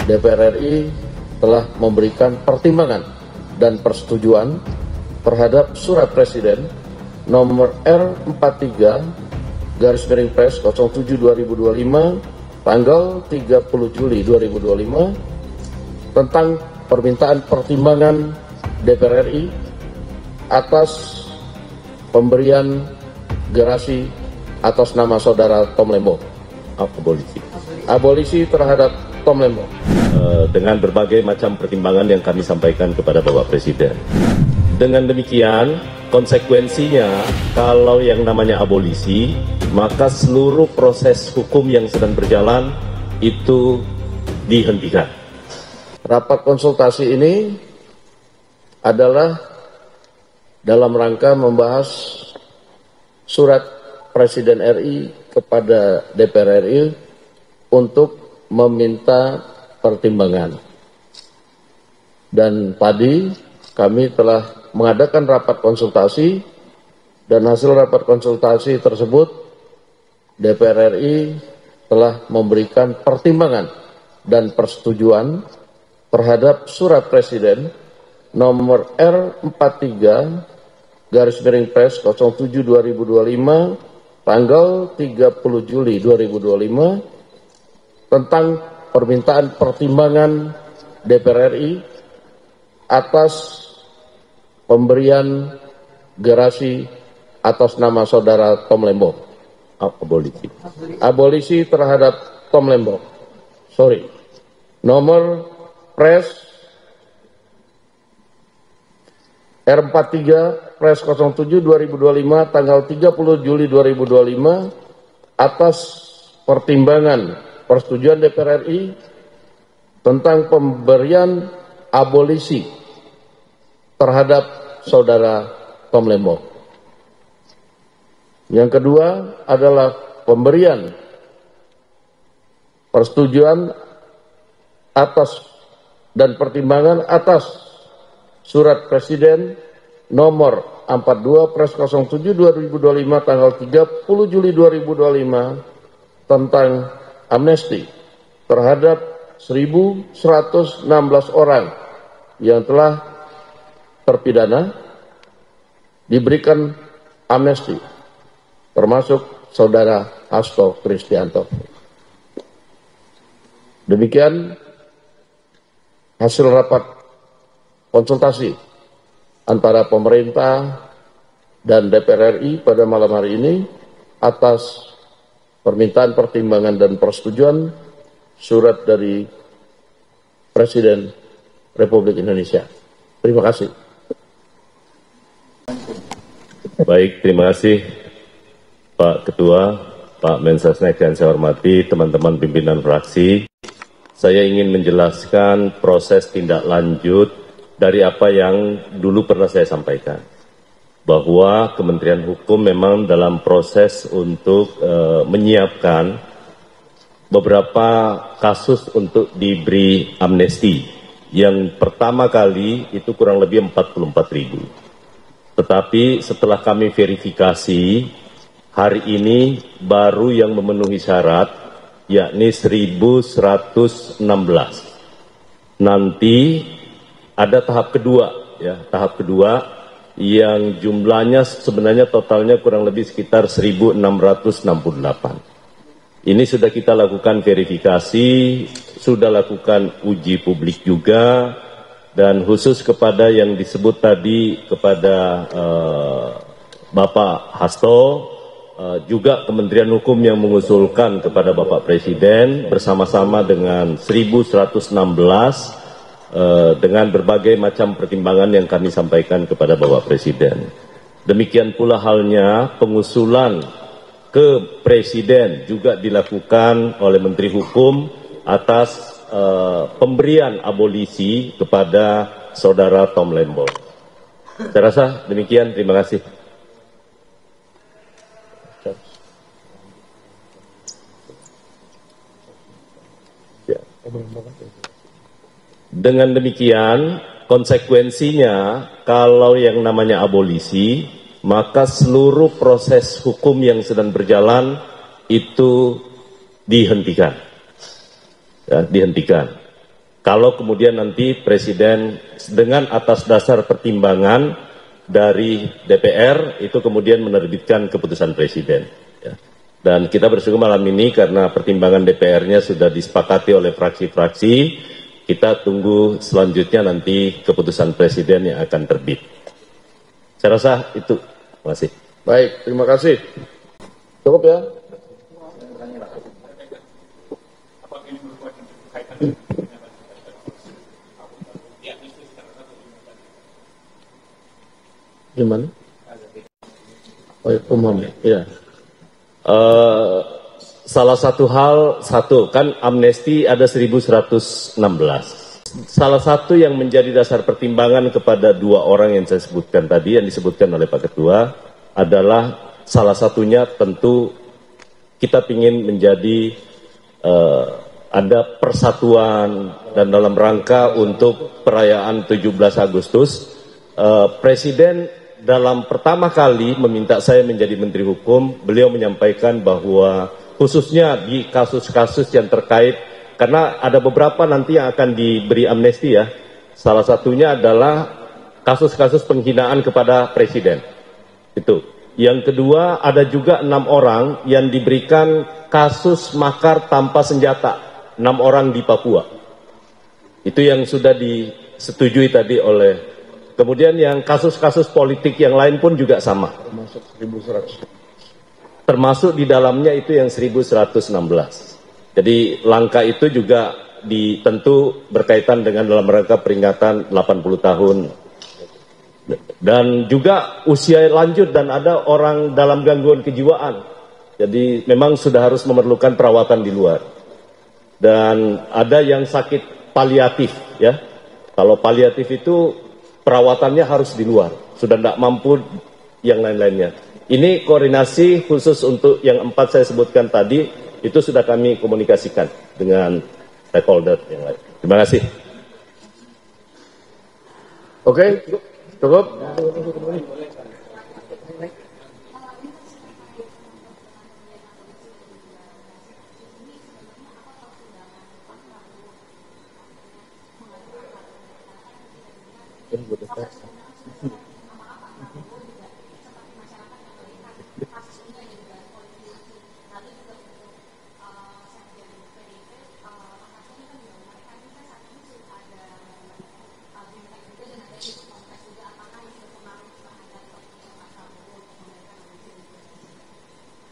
DPR RI telah memberikan pertimbangan dan persetujuan terhadap Surat Presiden nomor R43 /Pres 07/2025 tanggal 30 Juli 2025 tentang permintaan pertimbangan DPR RI atas pemberian gerasi atas nama saudara Tom Lembong. Abolisi terhadap Tom Lembong. Dengan berbagai macam pertimbangan yang kami sampaikan kepada Bapak Presiden. Dengan demikian, konsekuensinya kalau yang namanya abolisi, maka seluruh proses hukum yang sedang berjalan itu dihentikan. Rapat konsultasi ini adalah dalam rangka membahas surat Presiden RI kepada DPR RI untuk meminta pertimbangan. Dan tadi kami telah mengadakan rapat konsultasi dan hasil rapat konsultasi tersebut DPR RI telah memberikan pertimbangan dan persetujuan terhadap Surat Presiden nomor R43 Pres 07/2025 tanggal 30 Juli 2025 tentang permintaan pertimbangan DPR RI atas pemberian gerasi atas nama saudara Tom Lembong. Abolisi terhadap Tom Lembong. Nomor Pres R43 Pres 07/2025 tanggal 30 Juli 2025 atas pertimbangan persetujuan DPR RI tentang pemberian abolisi terhadap saudara Tom Lembong. Yang kedua adalah pemberian persetujuan atas dan pertimbangan atas Surat Presiden nomor 42 Pres 07/2025 tanggal 30 Juli 2025 tentang amnesti terhadap 1.116 orang yang telah terpidana diberikan amnesti, termasuk saudara Hasto Kristianto. Demikian hasil rapat konsultasi antara pemerintah dan DPR RI pada malam hari ini atas permintaan pertimbangan dan persetujuan surat dari Presiden Republik Indonesia. Terima kasih. Baik, terima kasih Pak Ketua, Pak Mensesnek yang saya hormati, teman-teman pimpinan fraksi. Saya ingin menjelaskan proses tindak lanjut dari apa yang dulu pernah saya sampaikan. Bahwa Kementerian Hukum memang dalam proses untuk menyiapkan beberapa kasus untuk diberi amnesti. Yang pertama kali itu kurang lebih 44.000. Tetapi setelah kami verifikasi, hari ini baru yang memenuhi syarat, yakni 1.116. Nanti ada tahap kedua, ya, tahap kedua yang jumlahnya sebenarnya totalnya kurang lebih sekitar 1.668. Ini sudah kita lakukan verifikasi, sudah lakukan uji publik juga, dan khusus kepada yang disebut tadi kepada Bapak Hasto, juga Kementerian Hukum yang mengusulkan kepada Bapak Presiden bersama-sama dengan 1.116 dengan berbagai macam pertimbangan yang kami sampaikan kepada Bapak Presiden. Demikian pula halnya pengusulan ke Presiden juga dilakukan oleh Menteri Hukum atas pemberian abolisi kepada saudara Tom Lembong. Saya rasa demikian, terima kasih. Dengan demikian, konsekuensinya kalau yang namanya abolisi, maka seluruh proses hukum yang sedang berjalan itu dihentikan. Ya, dihentikan. Kalau kemudian nanti Presiden dengan atas dasar pertimbangan dari DPR itu kemudian menerbitkan keputusan Presiden. Ya. Dan kita bersyukur malam ini karena pertimbangan DPR-nya sudah disepakati oleh fraksi-fraksi, kita tunggu selanjutnya nanti keputusan Presiden yang akan terbit. Saya rasa itu. Terima kasih. Baik, terima kasih. Cukup ya? Gimana? Oh, ya, umum. Ya. Salah satu hal, kan amnesti ada 1116. Salah satu yang menjadi dasar pertimbangan kepada dua orang yang saya sebutkan tadi, yang disebutkan oleh Pak Ketua, adalah salah satunya tentu kita ingin menjadi ada persatuan dan dalam rangka untuk perayaan 17 Agustus, Presiden dalam pertama kali meminta saya menjadi Menteri Hukum, beliau menyampaikan bahwa khususnya di kasus-kasus yang terkait, karena ada beberapa nanti yang akan diberi amnesti ya, salah satunya adalah kasus-kasus penghinaan kepada Presiden. Itu. Yang kedua, ada juga 6 orang yang diberikan kasus makar tanpa senjata, 6 orang di Papua. Itu yang sudah disetujui tadi oleh, kemudian yang kasus-kasus politik yang lain pun juga sama. Termasuk 1100. Termasuk di dalamnya itu yang 1116. Jadi langkah itu juga tentu berkaitan dengan dalam rangka peringatan 80 tahun. Dan juga usia lanjut dan ada orang dalam gangguan kejiwaan. Jadi memang sudah harus memerlukan perawatan di luar. Dan ada yang sakit paliatif ya. Kalau paliatif itu perawatannya harus di luar. Sudah tidak mampu yang lain-lainnya. Ini koordinasi khusus untuk yang 4 saya sebutkan tadi, itu sudah kami komunikasikan dengan stakeholder yang lain. Terima kasih. Oke, cukup.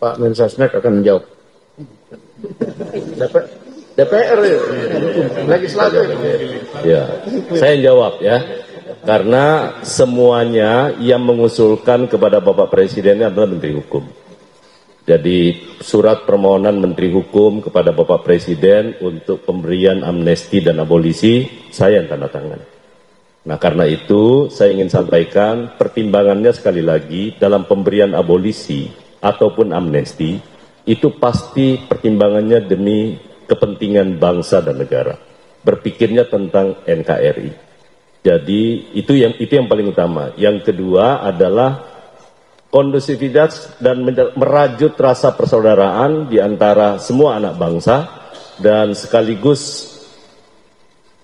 Pak Mensesnek akan menjawab. DPR ya, legislatif. Ya, saya jawab ya. Karena semuanya yang mengusulkan kepada Bapak Presiden adalah Menteri Hukum. Jadi surat permohonan Menteri Hukum kepada Bapak Presiden untuk pemberian amnesti dan abolisi, saya yang tanda tangan. Nah karena itu saya ingin sampaikan pertimbangannya sekali lagi dalam pemberian abolisi ataupun amnesti, itu pasti pertimbangannya demi kepentingan bangsa dan negara. Berpikirnya tentang NKRI. Jadi itu yang paling utama. Yang kedua adalah kondusivitas dan merajut rasa persaudaraan di antara semua anak bangsa dan sekaligus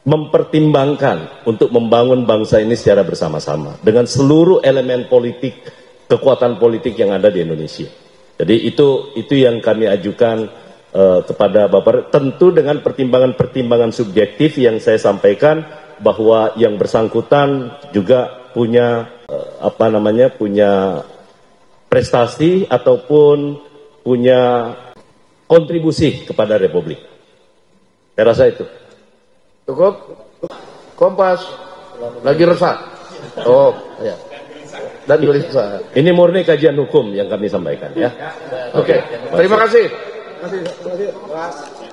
mempertimbangkan untuk membangun bangsa ini secara bersama-sama dengan seluruh elemen politik, kekuatan politik yang ada di Indonesia. Jadi itu yang kami ajukan kepada Bapak, tentu dengan pertimbangan-pertimbangan subjektif yang saya sampaikan, bahwa yang bersangkutan juga punya punya prestasi ataupun punya kontribusi kepada Republik. Saya rasa itu. Cukup. Kompas lagi resah. Oh, ya. Dan gelisah. Ini murni kajian hukum yang kami sampaikan ya. Oke. Terima kasih. Terima kasih.